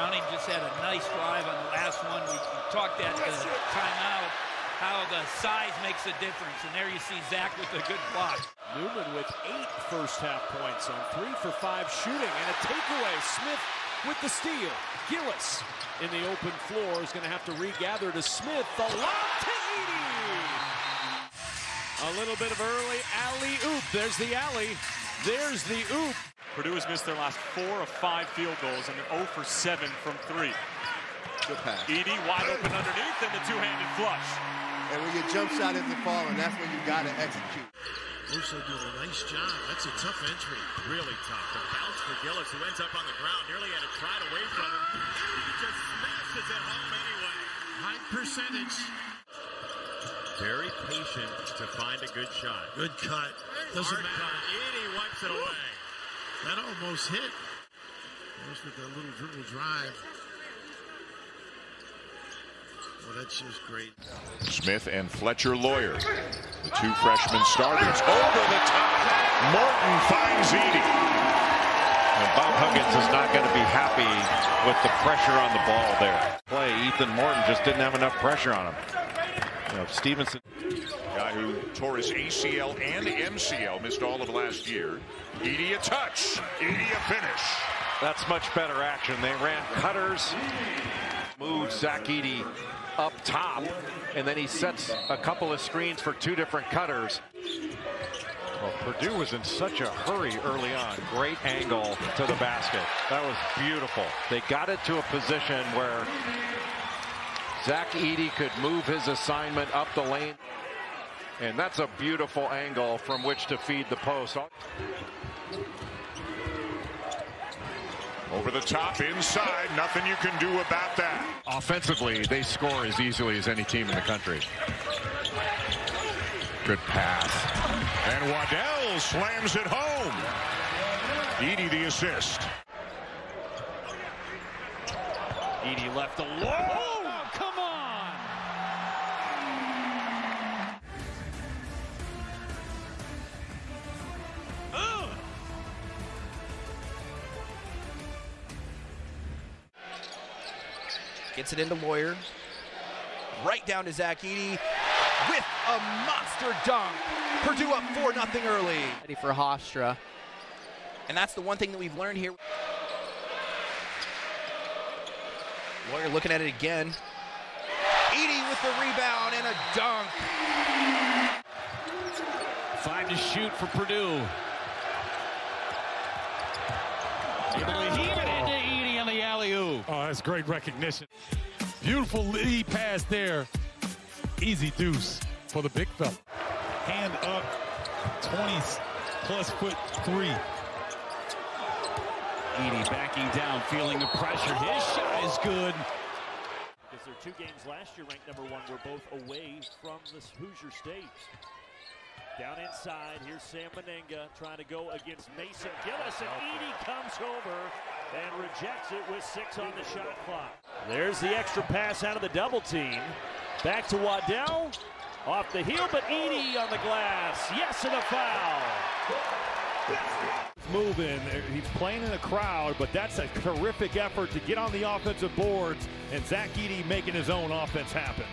Browning just had a nice drive on the last one. We talked at the timeout how the size makes a difference, and there you see Zach with a good block. Newman with 8 first-half points on 3 for 5 shooting, and a takeaway. Smith with the steal. Gillis in the open floor is going to have to regather to Smith. The lob to Edey. A little bit of early alley-oop. There's the alley. There's the oop. Purdue has missed their last 4 of 5 field goals, and they're 0 for 7 from 3. Good pass. Edey wide open underneath, and the two-handed flush. And when your jump shot isn't falling, that's when you got to execute. Also doing a nice job. That's a tough entry. Really tough. The bounce for Gillis, who ends up on the ground. Nearly had it tried away from him. He just smashes it home anyway. High percentage. Very patient to find a good shot. Good cut. Doesn't matter. Edey wipes it away. That almost hit. Almost with that little dribble drive. Well, that's just great. Smith and Fletcher Lawyer, the 2 freshman starters, over the top. Morton finds Edey. And Bob Huggins is not going to be happy with the pressure on the ball there. Ethan Morton just didn't have enough pressure on him. You know, Stevenson. Guy who tore his ACL and MCL, missed all of last year. Edey a touch. Edey a finish. That's much better action. They ran cutters. Moves Zach Edey up top, and then he sets a couple of screens for 2 different cutters. Well, Purdue was in such a hurry early on. Great angle to the basket. That was beautiful. They got it to a position where Zach Edey could move his assignment up the lane. And that's a beautiful angle from which to feed the post. Over the top, inside, nothing you can do about that. Offensively, they score as easily as any team in the country. Good pass. And Waddell slams it home. Edey the assist. Edey left alone. Oh, come on! Gets it into Lawyer. Right down to Zach Edey with a monster dunk. Purdue up 4-0 early. Ready for Hofstra. And that's the one thing that we've learned here. Lawyer looking at it again. Edey with the rebound and a dunk. 5 to shoot for Purdue. Able to heave it into Edey on the alley-oop. Oh, that's great recognition. Beautiful lead pass there. Easy deuce for the big fella. Hand up, 20+ foot 3. Edey backing down, feeling the pressure. His shot is good. Because their 2 games last year ranked #1 were both away from the Hoosier State. Down inside, here's Sam Meninga trying to go against Mason Gillis, and Edey comes over and rejects it with 6 on the shot clock. There's the extra pass out of the double team. Back to Waddell, off the heel, but Edey on the glass. Yes, and a foul. Moving, he's playing in the crowd, but that's a terrific effort to get on the offensive boards, and Zach Edey making his own offense happen.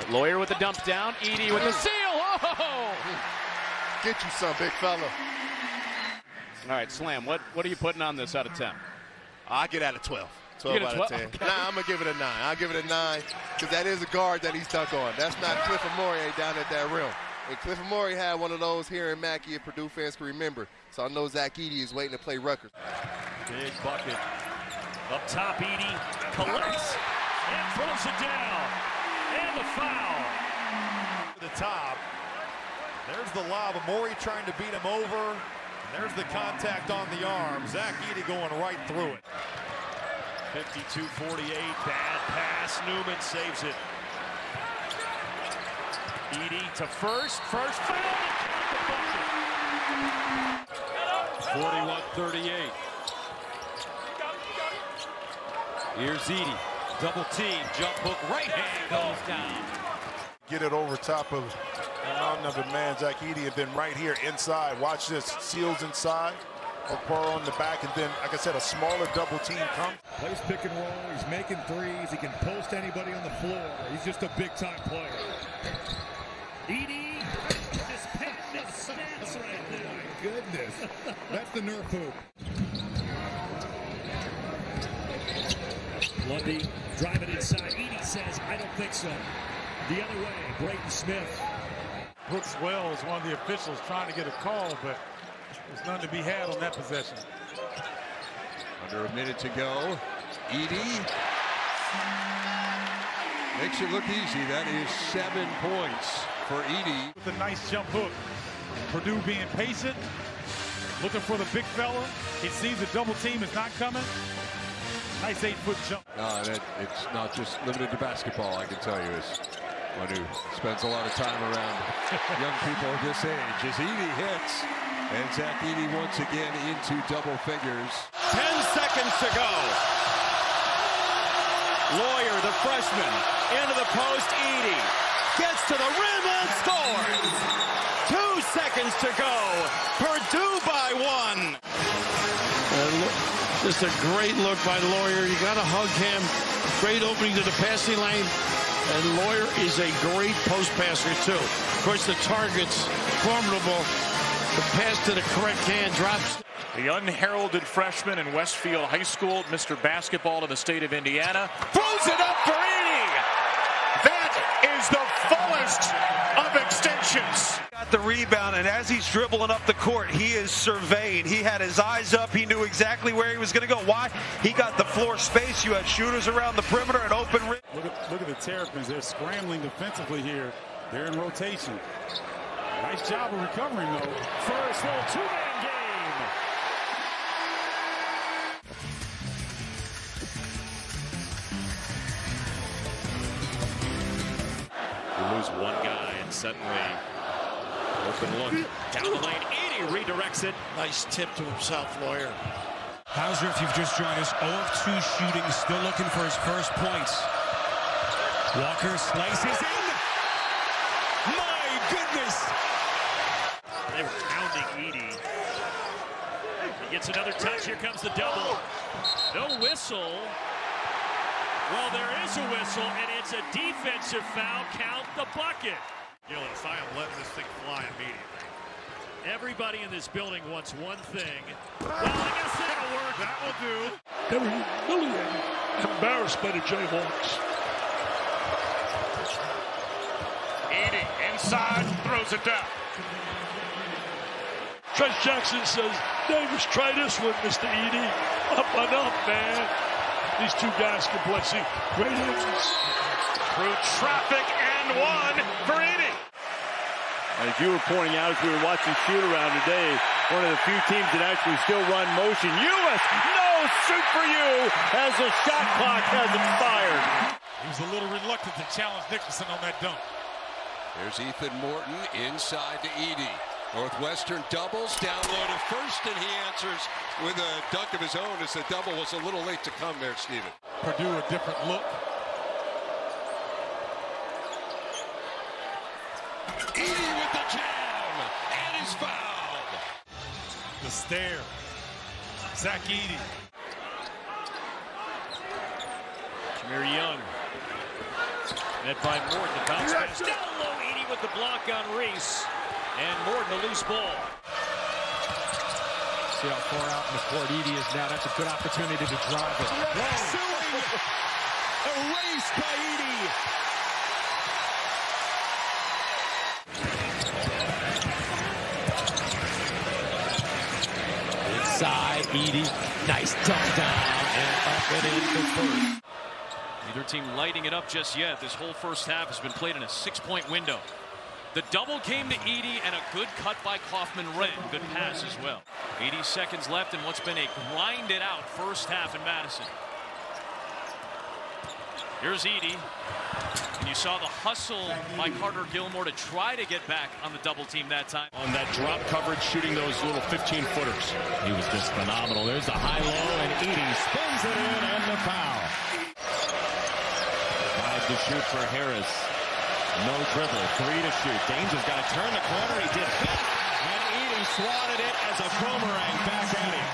Lawyer with the dump down, Edey with the seal. Oh! Get you some, big fella. All right, Slam, what are you putting on this out of 10? I get out of 12. 12 out of 10. Okay. Nah, I'm going to give it a 9. I'll give it a 9 because that is a guard that he's dunked on. That's not Cliff Amore down at that rim. And Cliff Amore had one of those here in Mackey, if Purdue fans can remember. So I know Zach Edey is waiting to play Rutgers. Big bucket. Up top, Edey collects and throws it down. And the foul. To the top. There's the lob. Amore trying to beat him over. And there's the contact on the arm. Zach Edey going right through it. 52-48. Bad pass. Newman saves it. Edey to first. First foul. 41-38. Here's Edey. Double team. Jump hook. Right hand goes down. Get it over top of the mountain of the man, Zach Edey, and then right here inside. Watch this. Seals inside. Okoro on the back, and then, like I said, a smaller double team comes. Plays pick and roll. He's making threes. He can post anybody on the floor. He's just a big-time player. Edey, just patting his stats right there. Oh, my goodness. That's the Nerf hoop. Lundy driving inside. Edey says, I don't think so. The other way, Brayton Smith. Brooks Wells, one of the officials, trying to get a call, but there's none to be had on that possession. Under a minute to go. Edey makes it look easy. That is 7 points for Edey. With a nice jump hook. Purdue being patient, looking for the big fella. He sees the double team is not coming. Nice 8-foot jump. It's not just limited to basketball, I can tell you. As one who spends a lot of time around young people of this age. As Edey hits, and Zach Edey once again into double figures. 10 seconds to go. Lawyer, the freshman, into the post. Edey gets to the rim and scores. 2 seconds to go. Purdue by 1. Just a great look by Lawyer. You got to hug him. Great opening to the passing lane. And Lawyer is a great post passer, too. Of course, the target's formidable. The pass to the correct hand drops. The unheralded freshman in Westfield High School, Mr. Basketball in the state of Indiana, throws it up for Edey. That is the fullest of extensions. Got the rebound, and as he's dribbling up the court, he is surveying. He had his eyes up. He knew exactly where he was going to go. Why? He got the floor space. You had shooters around the perimeter and open rim. Look at the Terrapins. They're scrambling defensively here. They're in rotation. Nice job of recovering, though. First little two-man game. You lose one guy, and suddenly open look down the lane. Edey redirects it. Nice tip to himself, Lawyer. Hauser, if you've just joined us, 0 of 2 shooting, still looking for his first points. Walker slices in. My goodness. They were pounding Edey. He gets another touch. Here comes the double. No whistle. Well, there is a whistle, and it's a defensive foul. Count the bucket. Gillis, I am letting this thing fly immediately. Everybody in this building wants one thing. Well, I guess that'll work. That will do. They were humiliated, embarrassed by the Jayhawks. Edey inside, throws it down. Trent Jackson says, Davis, try this one, Mr. Edey. Up and up, man. These two guys can play. See, great ends. Through traffic and one for Edey. As you were pointing out as we were watching shoot-around today, one of the few teams that actually still run motion. U.S. no shoot for you as the shot clock has expired. He was a little reluctant to challenge Nicholson on that dunk. There's Ethan Morton inside to Edey. Northwestern doubles, down low to first, and he answers with a dunk of his own as the double was a little late to come there, Steven. Purdue a different look. Edey with the jam, and he's fouled. The stare. Zach Edey. Jameer Young. Met by Morton. The bounce pass down low. Edey with the block on Reese. And Morton, a loose ball. See how far out in the court Edey is now. That's a good opportunity to drive it. Erased by Edey. Inside, Edey. Nice dump down and up and in for first. Neither team lighting it up just yet. This whole first half has been played in a 6-point window. The double came to Edey and a good cut by Kaufman-Wren. Good pass as well. 80 seconds left in what's been a grinded out first half in Madison. Here's Edey. And you saw the hustle by Carter Gilmore to try to get back on the double team that time. On that drop coverage, shooting those little 15-footers. He was just phenomenal. There's the high-low, and Edey spins it in and the foul. 5 to shoot for Harris. No dribble, 3 to shoot. Dames has got to turn the corner. He did. And Edey swatted it as a boomerang back at him.